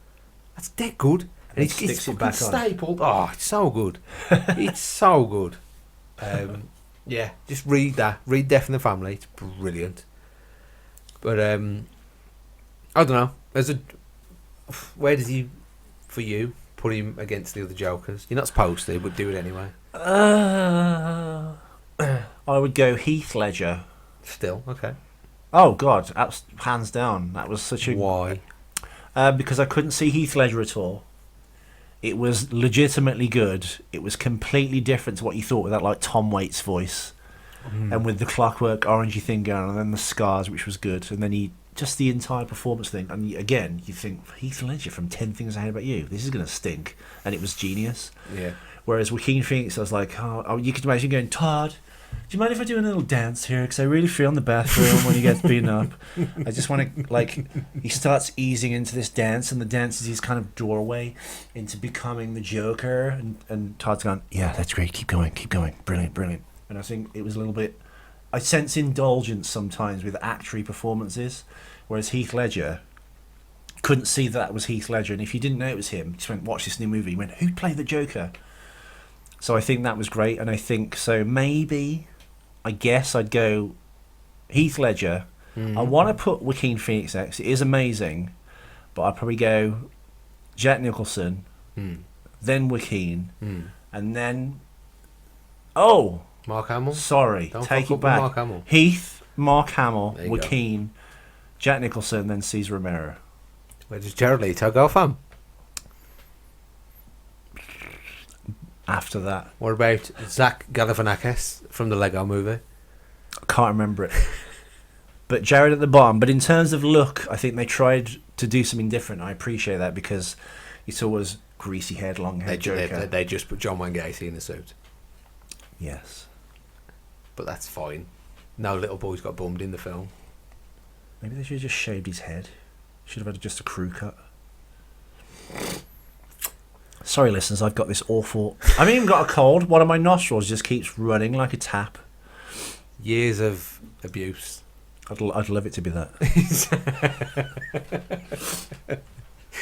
That's dead good. And it's sticks it fucking back on. stapled. Oh, it's so good. It's so good. Yeah, just read that. Read Death in the Family. It's brilliant. But I don't know. Where does he, for you, put him against the other Jokers? You're not supposed to, but do it anyway. I would go Heath Ledger. Still, okay. Oh God, that's hands down. That was such a Why? because I couldn't see Heath Ledger at all. It was legitimately good. It was completely different to what you thought with that like Tom Waits voice, and with the clockwork orangey thing going on, and then the scars, which was good, and then just the entire performance thing. And again, you think Heath Ledger from 10 Things I Hate About You. This is gonna stink, and it was genius. Yeah. Whereas Joaquin Phoenix, I was like, oh, you could imagine going, Todd, do you mind if I do a little dance here? Because I really feel in the bathroom when he gets beaten up. I just want to, like, he starts easing into this dance, and the dance is his kind of doorway into becoming the Joker. And Todd's gone, yeah, that's great. Keep going. Brilliant, brilliant. And I think it was a little bit, I sense indulgence sometimes with actory performances, whereas Heath Ledger couldn't see that was Heath Ledger. And if you didn't know it was him, you just went, watch this new movie. You went, who played the Joker? So I think that was great, and I think so maybe, I guess I'd go Heath Ledger. I want to put Joaquin Phoenix next. It is amazing, but I'd probably go Jack Nicholson, then Joaquin, and then Mark Hamill. Sorry, Don't take fuck it up with back. Mark Hamill. Heath, Mark Hamill, There you Joaquin, Jack Nicholson, then Cesar Romero. Where does Jared Leto go from? After that, What about Zach Galifianakis from the Lego Movie? I can't remember it. But Jared at the bottom. But in terms of look, I think they tried to do something different. I appreciate that because it's always greasy haired, long haired Joker. They just put John Wayne Gacy in a suit, Yes. but that's fine. No little boys got bummed in the film. Maybe they should have just shaved his head. Should have had just a crew cut. Sorry, listeners, I've got this awful... I haven't even got a cold. One of my nostrils just keeps running like a tap. Years of abuse. I'd love it to be that.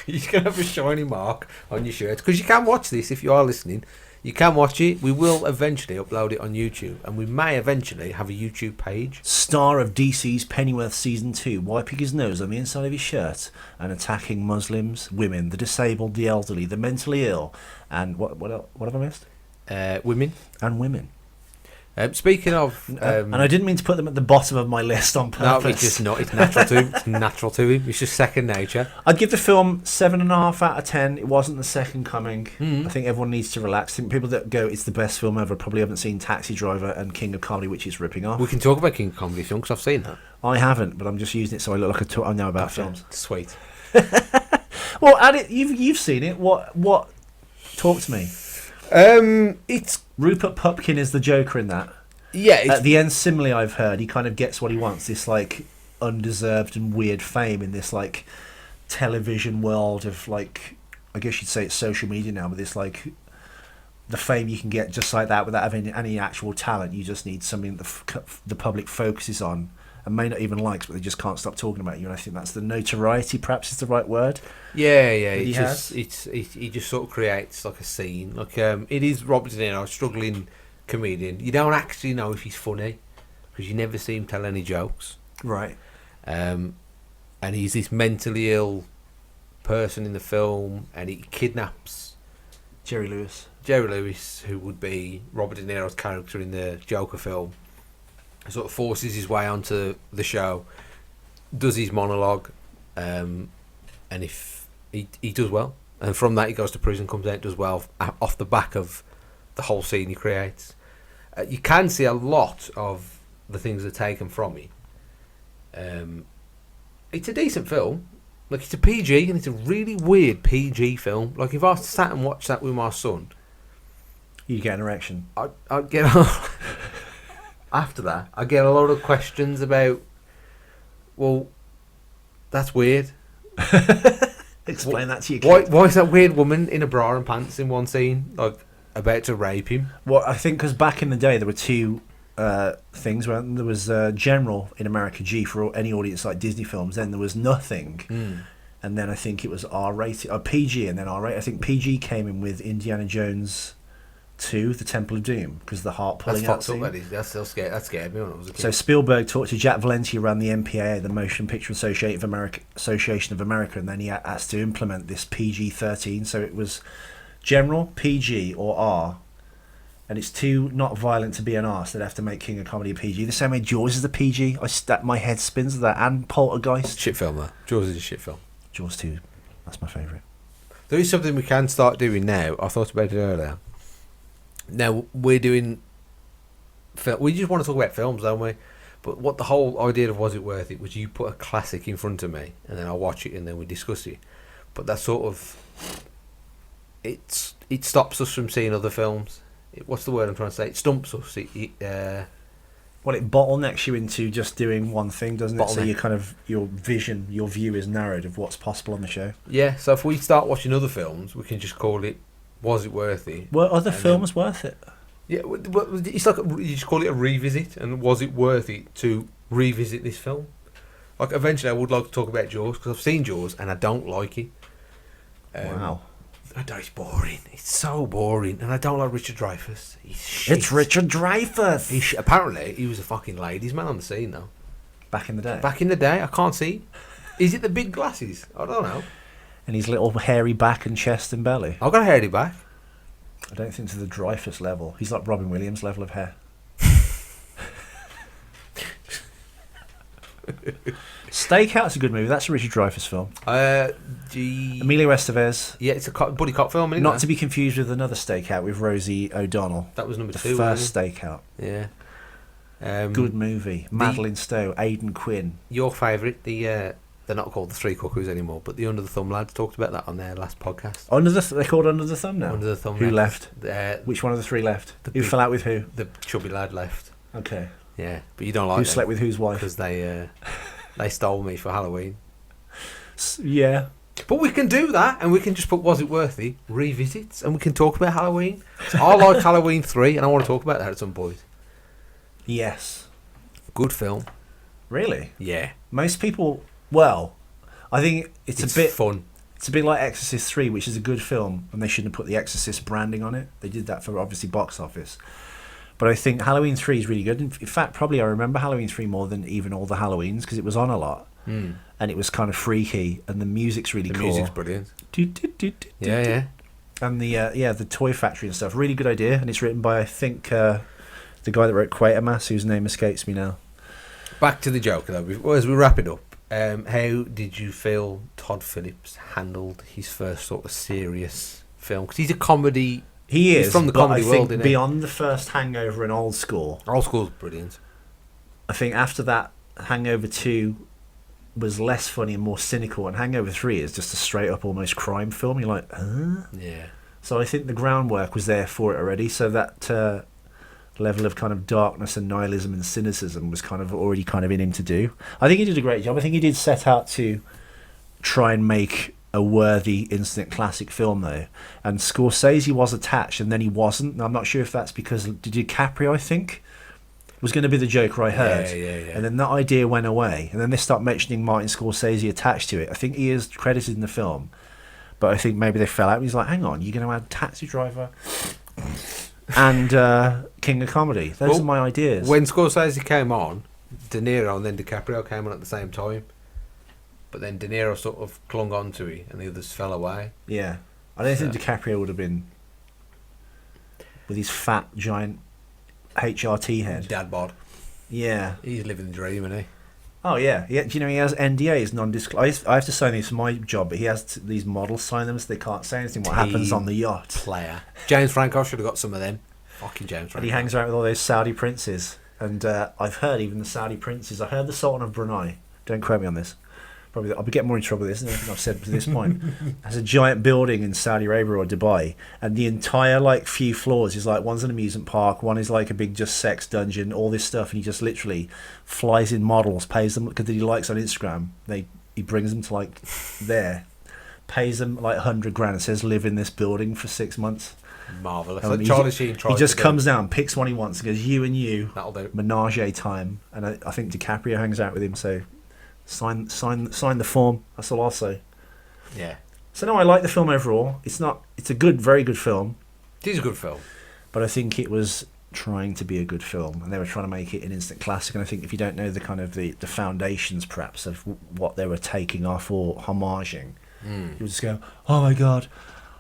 You're going to have a shiny mark on your shirt. Because you can watch this if you are listening. You can watch it. We will eventually upload it on YouTube. And we may eventually have a YouTube page. Star of DC's Pennyworth Season 2, wiping his nose on the inside of his shirt and attacking Muslims, women, the disabled, the elderly, the mentally ill, and what have I missed? Women. And women. Speaking of... and I didn't mean to put them at the bottom of my list on purpose. No, it's just not. It's natural to him. It's natural to him. It's just second nature. I'd give the film 7.5 out of 10. It wasn't the second coming. I think everyone needs to relax. I think people that go, it's the best film ever, probably haven't seen Taxi Driver and King of Comedy, which is ripping off. We can talk about King of Comedy film because I've seen that. I haven't, but I'm just using it so I look like I know about films. Sweet. Well, you've seen it. What? Talk to me. It's Rupert Pupkin is the Joker in that. yeah. At the end, similarly, I've heard he kind of gets what he wants. This like undeserved and weird fame in this like television world of like, I guess you'd say it's social media now, but this like the fame you can get just like that without having any actual talent. You just need something that the public focuses on and may not even like, but they just can't stop talking about you. And I think that's the notoriety, perhaps is the right word. Yeah. He He just sort of creates like a scene. Like it is Robert De Niro, struggling comedian. You don't actually know if he's funny because you never see him tell any jokes. Right. And he's this mentally ill person in the film, and he kidnaps Jerry Lewis, who would be Robert De Niro's character in the Joker film. Sort of forces his way onto the show, does his monologue, and if he does well, and from that he goes to prison, comes out, does well off the back of the whole scene he creates. You can see a lot of the things that are taken from it. It's a decent film. Like, it's a PG, and it's a really weird PG film. Like, if I sat and watched that with my son, you get an erection. I'd get after that, I get a lot of questions about, well, that's weird. Explain that to your kid. Why is that weird woman in a bra and pants in one scene, like, about to rape him? Well, I think because back in the day there were two things. Where there was General in America, G for any audience like Disney films. Then there was Nothing, and then I think it was R-rated, or PG, and then R-rated. I think PG came in with Indiana Jones 2, The Temple of Doom, because the heart pulling out scene. That's still scared. That scared me when I was a kid. So Spielberg talked to Jack Valenti around the MPAA, the Motion Picture Association of America, and then he asked to implement this PG-13. So it was General, PG, or R. and it's too not violent to be an arse. They'd have to make King of Comedy a PG. The same way Jaws is a PG. My head spins with that, and Poltergeist. Shit film, though. Jaws is a shit film. Jaws 2, that's my favourite. There is something we can start doing now. I thought about it earlier. Now, we're doing... We just want to talk about films, don't we? But what the whole idea of Was It Worth It was you put a classic in front of me, and then I watch it, and then we discuss it. But that sort of... It stops us from seeing other films. What's the word I'm trying to say? It stumps us. Well, it bottlenecks you into just doing one thing, doesn't it? So Bottleneck. you kind of your view is narrowed of what's possible on the show. Yeah, so if we start watching other films, we can just call it Was It Worth It? Were other films worth it? Yeah, it's like you just call it a revisit, and was it worth it to revisit this film? Like, eventually I would like to talk about Jaws, because I've seen Jaws and I don't like it. Wow. It's boring. It's so boring, and I don't like Richard Dreyfuss. He's shit. It's Richard Dreyfuss. Apparently, he was a fucking ladies' man on the scene, though. Back in the day. Back in the day, I can't see. Is it the big glasses? I don't know. And his little hairy back and chest and belly. I've got a hairy back. I don't think to the Dreyfuss level. He's like Robin Williams level of hair. Stakeout's a good movie. That's a Richard Dreyfuss film. Emilio Estevez. Yeah, it's a buddy cop film, isn't Not it? to be confused with another Stakeout with Rosie O'Donnell. That was number The 2. first Stakeout. Yeah. Good movie. Madeline Stowe, Aidan Quinn. Your favourite, they're not called the Three Cuckoos anymore, but the Under the Thumb lads talked about that on their last podcast. They're called Under the Thumb now. Under the Thumb. Who lads. left? Which one of the three left? Who big- fell out with who? The chubby lad left. Okay. Yeah, but you don't like Who them slept with whose wife? because they stole me for Halloween. Yeah. But we can do that, and we can just put Was It Worth It revisits, and we can talk about Halloween. So I like Halloween 3, and I want to talk about that at some point. Yes. Good film. Really? Yeah. Most people. Well, I think it's a bit fun. It's a bit like Exorcist 3, which is a good film, and they shouldn't have put the Exorcist branding on it. They did that for obviously box office. But I think Halloween 3 is really good. In fact, probably I remember Halloween 3 more than even all the Halloweens because it was on a lot. Mm. And it was kind of freaky, and the music's really cool. The music's brilliant. Yeah, Yeah. And the Toy Factory and stuff. Really good idea, and it's written by, I think, the guy that wrote Quatermass, whose name escapes me now. Back to the joke, though, as we wrap it up. How did you feel Todd Phillips handled his first sort of serious film? Because he's a comedy... He's from the comedy world, isn't he? Beyond the first Hangover and Old School, Old School's brilliant. I think after that, Hangover 2 was less funny and more cynical, and Hangover 3 is just a straight up almost crime film. You're like, huh? Yeah. So I think the groundwork was there for it already, so that level of kind of darkness and nihilism and cynicism was kind of already kind of in him to do. I think he did a great job. I think he did set out to try and make a worthy instant classic film, though, and Scorsese was attached and then he wasn't, and I'm not sure if that's because DiCaprio, I think, was going to be the Joker, I heard. Yeah. And then that idea went away, and then they start mentioning Martin Scorsese attached to it. I think he is credited in the film, but I think maybe they fell out. He's like, hang on, you're going to add Taxi Driver and King of Comedy. Those are my ideas. When Scorsese came on, De Niro and then DiCaprio came on at the same time. But then De Niro sort of clung on to it and the others fell away. Yeah. I don't think DiCaprio would have been, with his fat, giant HRT head. Dad bod. Yeah. He's living the dream, isn't he? Oh, yeah. Do you know he has NDAs, non-disclosure? I have to sign these for my job, but he has these models sign them so they can't say anything what happens on the yacht. Player. James Franco should have got some of them. Fucking James Franco. And he hangs around with all those Saudi princes. And I've heard even the Saudi princes. I heard the Sultan of Brunei. Don't quote me on this. Probably I'll be getting more in trouble with this than anything I've said to this point. There's a giant building in Saudi Arabia or Dubai, and the entire few floors is one's an amusement park, one is a big just sex dungeon, all this stuff, and he just literally flies in models, pays them because he likes on Instagram. He brings them to there, pays them $100,000 and says live in this building for 6 months. Marvellous. And Charlie Sheen tried he just to comes down, picks one he wants, and goes, you and you, that'll do. menage time. And I think DiCaprio hangs out with him, so sign the form. That's all I'll say. Yeah. So no, I like the film overall. It's a good, very good film. It is a good film. But I think it was trying to be a good film, and they were trying to make it an instant classic. And I think if you don't know the kind of the foundations, perhaps, of what they were taking off or homaging, you would just go, oh my god,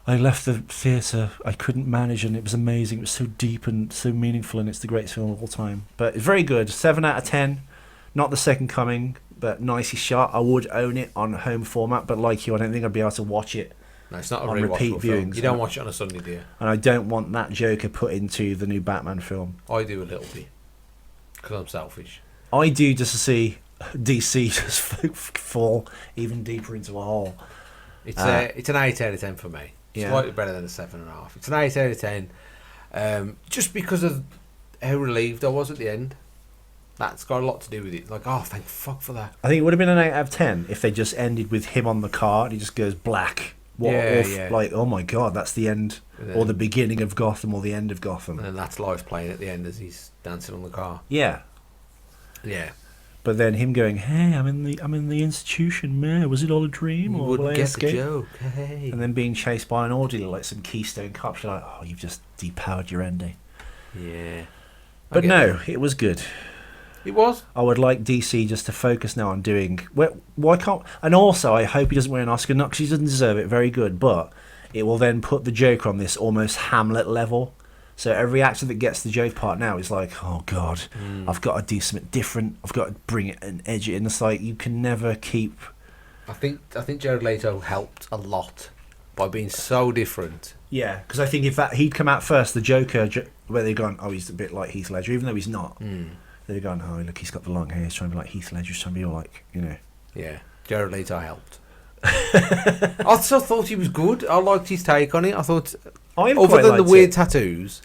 I left the theatre. I couldn't manage, and it was amazing. It was so deep and so meaningful, and it's the greatest film of all time. But it's very good. 7 out of 10. Not The Second Coming, but nicely shot. I would own it on home format, but like you, I don't think I'd be able to watch it. No, it's not a on repeat repeat film. viewings. You don't watch it on a Sunday, do you? And I don't want that Joker put into the new Batman film. I do a little bit because I'm selfish. I do, just to see DC just fall even deeper into a hole. It's an 8 out of 10 for me. Yeah. Slightly better than a 7.5. It's an 8 out of 10. Just because of how relieved I was at the end. That's got a lot to do with it. Like, oh, thank fuck for that. I think it would have been an 8 out of 10 if they just ended with him on the car and he just goes black. Like, oh my god, that's the end, or the beginning of Gotham, or the end of Gotham. And then that's life playing at the end as he's dancing on the car. Yeah. But then him going, "Hey, I'm in the institution, man. Was it all a dream, or wouldn't will I get escape?" the joke. Hey. And then being chased by an orderly like some Keystone Cops. You're like, "Oh, you've just depowered your ending." Yeah. But no, it was good. It was. I would like DC just to focus now on doing. Why can't? And also, I hope he doesn't win an Oscar, not because he doesn't deserve it. Very good, but it will then put the Joker on this almost Hamlet level. So every actor that gets the Joker part now is like, oh god, I've got to do something different. I've got to bring it and edge it in. It's like you can never keep. I think Jared Leto helped a lot by being so different. Yeah, because I think if he'd come out first, the Joker, where they're going, oh, he's a bit like Heath Ledger, even though he's not. They're going, oh, look, he's got the long hair. He's trying to be like Heath Ledger. He's trying to be all like, you know. Yeah, Jared Leto helped. I still thought he was good. I liked his take on it. I thought, other than the weird tattoos,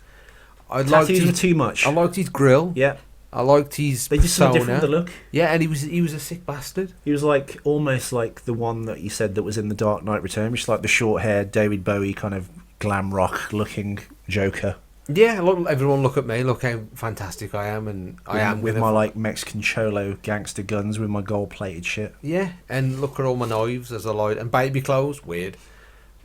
tattoos were too much. I liked his grill. Yeah. I liked his They just something different with the look. Yeah, and he was a sick bastard. He was like almost like the one that you said that was in The Dark Knight Return, which is like the short-haired David Bowie kind of glam rock looking Joker. Yeah, everyone look at me, look how fantastic I am, and I am with my like Mexican cholo gangster guns with my gold-plated shit. Yeah, and look at all my knives as I like, and baby clothes, weird.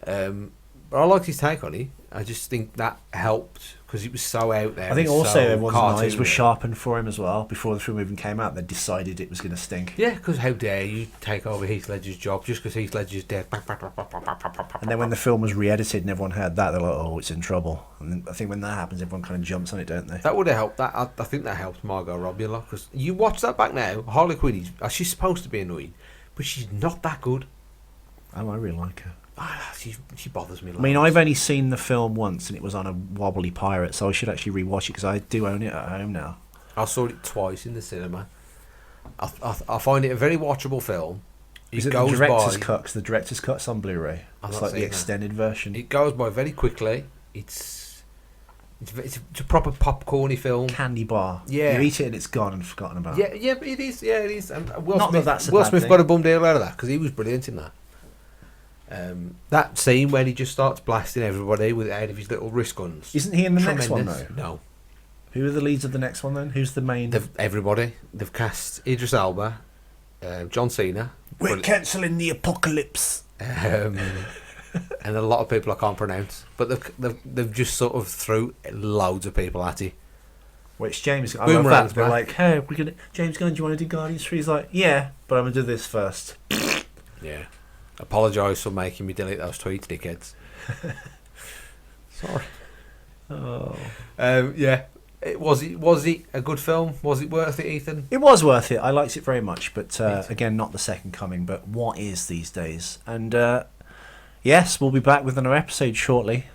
But I liked his take on it. I just think that helped because it was so out there. I think also so everyone's eyes were cartoony. Sharpened for him as well. Before the film even came out, they decided it was going to stink. Yeah, because how dare you take over Heath Ledger's job just because Heath Ledger's dead. And then when the film was re-edited and everyone heard that, they're like, oh, it's in trouble. And then I think when that happens, everyone kind of jumps on it, don't they? That would have helped. I think that helped Margot Robbie a lot because you watch that back now. Harley Quinn, she's supposed to be annoying, but she's not that good. Oh, I really like her. She bothers me. I mean, I've only seen the film once, and it was on a wobbly pirate, so I should actually rewatch it because I do own it at home now. I saw it twice in the cinema. I find it a very watchable film. Is it the director's cut? Because the director's cut's on Blu-ray. It's like the that. extended version. It goes by very quickly. It's a proper popcorny film. Candy bar. Yeah. You eat it and it's gone and forgotten about. Yeah, it is. Yeah, it is. And Will Not Smith, that that's a Will bad Smith thing. got a bum deal out of that because he was brilliant in that. That scene where he just starts blasting everybody with out of his little wrist guns. Isn't he in the next one Tremendous. though? No. Who are the leads of the next one then? Who's the main? Everybody. They've cast Idris Elba, John Cena. We're cancelling the apocalypse. And a lot of people I can't pronounce, but they've just sort of threw loads of people at it. Which James, I love Boomerang's that. They're back. like, hey, we're gonna James Gunn, do you want to do Guardians 3? He's like, yeah, but I'm gonna do this first. Yeah. Apologise for making me delete those tweets, dickheads. Sorry. Oh. Yeah. Was it a good film? Was it worth it, Ethan? It was worth it. I liked it very much, but again, not The Second Coming. But what is these days? And yes, we'll be back with another episode shortly.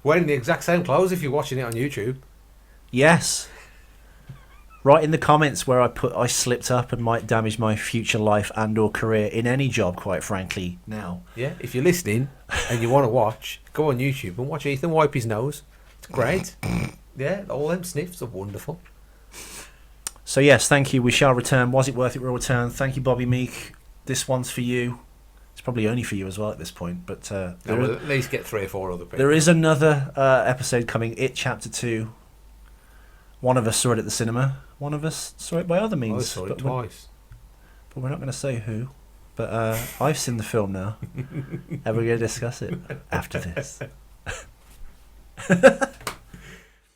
Wearing the exact same clothes if you're watching it on YouTube. Yes. Write in the comments where I slipped up and might damage my future life and or career in any job, quite frankly, now. Yeah, if you're listening and you want to watch, go on YouTube and watch Ethan wipe his nose. It's great. Yeah, all them sniffs are wonderful. So yes, thank you. We shall return. Was it worth it? We'll return. Thank you, Bobby Meek. This one's for you. It's probably only for you as well at this point. But We'll at least get 3 or 4 other people. there is another episode coming. It Chapter 2. One of us saw it at the cinema. One of us saw it by other means. I saw it twice. But we're not going to say who. But I've seen the film now. And we're going to discuss it after this.